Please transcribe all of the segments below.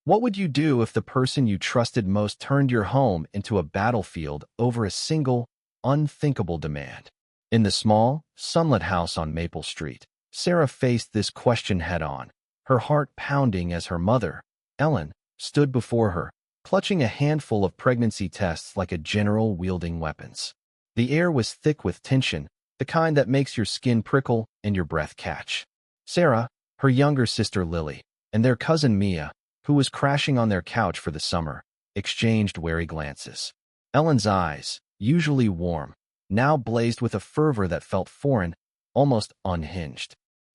What would you do if the person you trusted most turned your home into a battlefield over a single, unthinkable demand? In the small, sunlit house on Maple Street, Sarah faced this question head-on, her heart pounding as her mother, Ellen, stood before her, clutching a handful of pregnancy tests like a general wielding weapons. The air was thick with tension, the kind that makes your skin prickle and your breath catch. Sarah, her younger sister Lily, and their cousin Mia, who was crashing on their couch for the summer, exchanged wary glances. Ellen's eyes, usually warm, now blazed with a fervor that felt foreign, almost unhinged.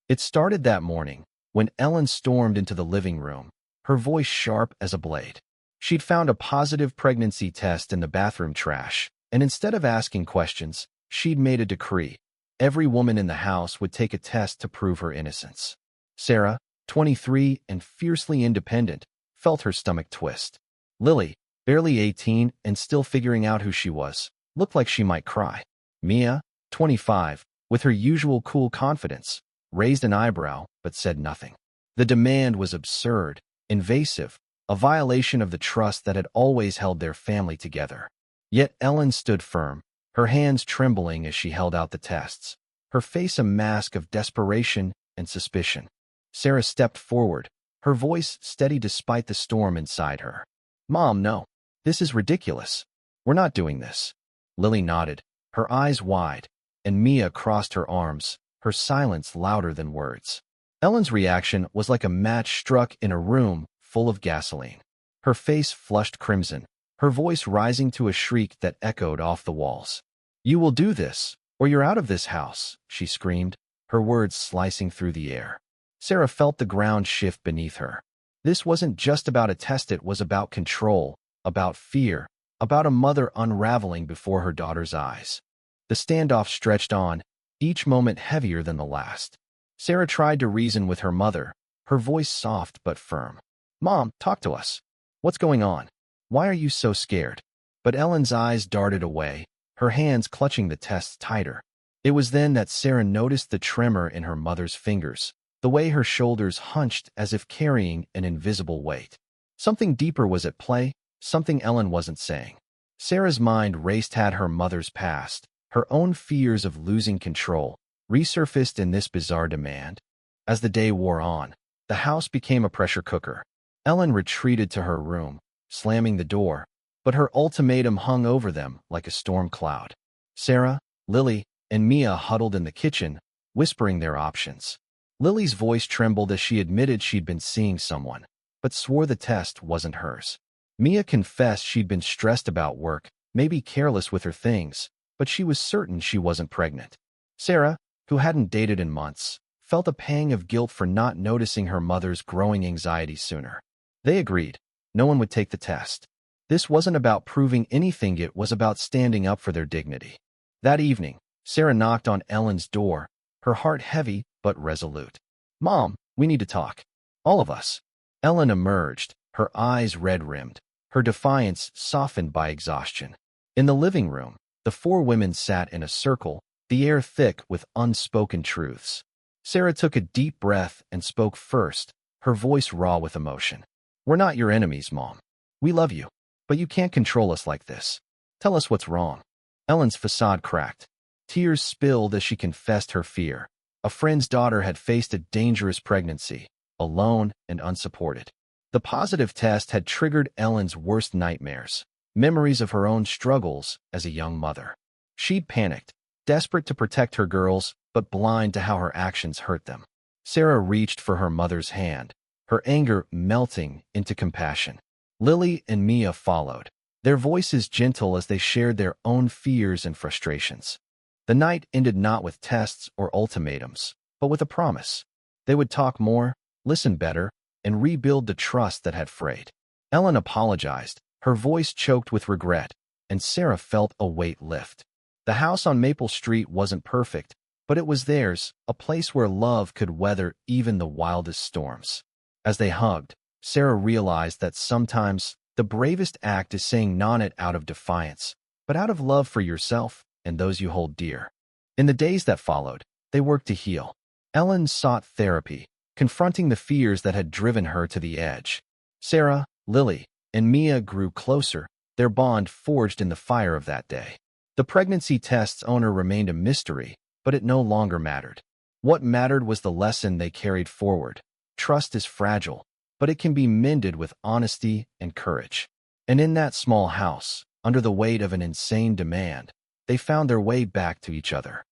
It started that morning, when Ellen stormed into the living room, her voice sharp as a blade. She'd found a positive pregnancy test in the bathroom trash, and instead of asking questions, she'd made a decree. Every woman in the house would take a test to prove her innocence. Sarah, 23 and fiercely independent, felt her stomach twist. Lily, barely 18 and still figuring out who she was, looked like she might cry. Mia, 25, with her usual cool confidence, raised an eyebrow but said nothing. The demand was absurd, invasive, a violation of the trust that had always held their family together. Yet Ellen stood firm, her hands trembling as she held out the tests, her face a mask of desperation and suspicion. Sarah stepped forward, her voice steady despite the storm inside her. "Mom, no. This is ridiculous. We're not doing this." Lily nodded, her eyes wide, and Mia crossed her arms, her silence louder than words. Ellen's reaction was like a match struck in a room full of gasoline. Her face flushed crimson, her voice rising to a shriek that echoed off the walls. "You will do this, or you're out of this house," she screamed, her words slicing through the air. Sarah felt the ground shift beneath her. This wasn't just about a test, it was about control, about fear, about a mother unraveling before her daughter's eyes. The standoff stretched on, each moment heavier than the last. Sarah tried to reason with her mother, her voice soft but firm. "Mom, talk to us. What's going on? Why are you so scared?" But Ellen's eyes darted away, her hands clutching the tests tighter. It was then that Sarah noticed the tremor in her mother's fingers, the way her shoulders hunched as if carrying an invisible weight. Something deeper was at play, something Ellen wasn't saying. Sarah's mind raced at her mother's past, her own fears of losing control, resurfaced in this bizarre demand. As the day wore on, the house became a pressure cooker. Ellen retreated to her room, slamming the door, but her ultimatum hung over them like a storm cloud. Sarah, Lily, and Mia huddled in the kitchen, whispering their options. Lily's voice trembled as she admitted she'd been seeing someone, but swore the test wasn't hers. Mia confessed she'd been stressed about work, maybe careless with her things, but she was certain she wasn't pregnant. Sarah, who hadn't dated in months, felt a pang of guilt for not noticing her mother's growing anxiety sooner. They agreed. No one would take the test. This wasn't about proving anything, it was about standing up for their dignity. That evening, Sarah knocked on Ellen's door, her heart heavy but resolute. "Mom, we need to talk. All of us." Ellen emerged, her eyes red-rimmed, her defiance softened by exhaustion. In the living room, the four women sat in a circle, the air thick with unspoken truths. Sarah took a deep breath and spoke first, her voice raw with emotion. "We're not your enemies, Mom. We love you, but you can't control us like this. Tell us what's wrong." Ellen's facade cracked. Tears spilled as she confessed her fear. A friend's daughter had faced a dangerous pregnancy, alone and unsupported. The positive test had triggered Ellen's worst nightmares, memories of her own struggles as a young mother. She'd panicked, desperate to protect her girls, but blind to how her actions hurt them. Sarah reached for her mother's hand, her anger melting into compassion. Lily and Mia followed, their voices gentle as they shared their own fears and frustrations. The night ended not with tests or ultimatums, but with a promise. They would talk more, listen better, and rebuild the trust that had frayed. Ellen apologized, her voice choked with regret, and Sarah felt a weight lift. The house on Maple Street wasn't perfect, but it was theirs, a place where love could weather even the wildest storms. As they hugged, Sarah realized that sometimes the bravest act is saying not out of defiance, but out of love for yourself and those you hold dear. In the days that followed, they worked to heal. Ellen sought therapy, confronting the fears that had driven her to the edge. Sarah, Lily, and Mia grew closer, their bond forged in the fire of that day. The pregnancy test's owner remained a mystery, but it no longer mattered. What mattered was the lesson they carried forward. Trust is fragile, but it can be mended with honesty and courage. And in that small house, under the weight of an insane demand, they found their way back to each other.